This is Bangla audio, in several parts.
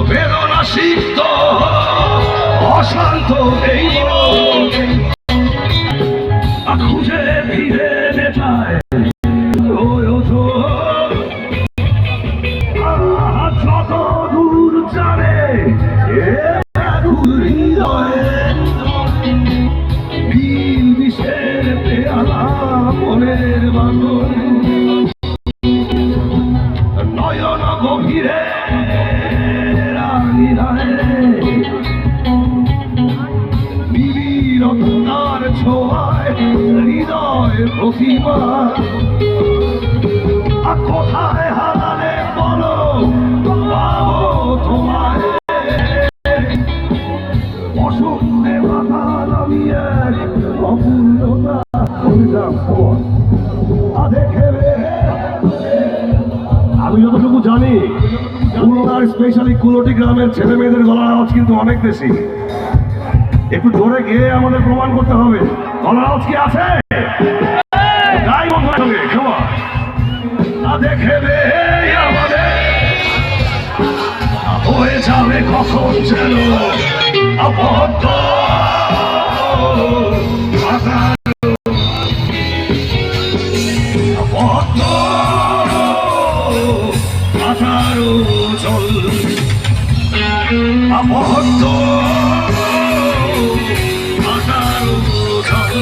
বেদনা সিক্ত অশান্ত এই খুঁজে ফিরে মেটায় যত দূর জানে বিল বিষের পেয়ালা মনের বাঁধন নয়ন গভীরে বিবিরতার ছোঁয়ায় হৃদয় প্রতিমা কোথায় হারালে বলো পাবো তোমায় অসুন্দে মাথা নামিয়ে অপূর্ণতা আমি যতটুকু জানি খুলনার স্পেশালি কুলটি গ্রামের ছেলে মেয়েদের গলার আওয়াজ কিন্তু অনেক বেশি। একটু জোরে গিয়ে আমাদের প্রমাণ করতে হবে গলার আওয়াজ কি আছে। গাই বন্ধুর সঙ্গে খাওয়া দেখে আমাদের হয়ে যাবে কখন যেন অপদ্য আঠারো চল অপদ্য আঠারো চল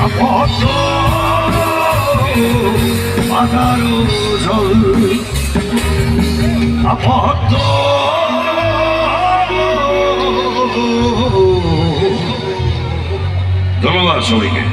অপদ্য আঠারো চল অপদ্য ধন্যবাদ সবাইকে।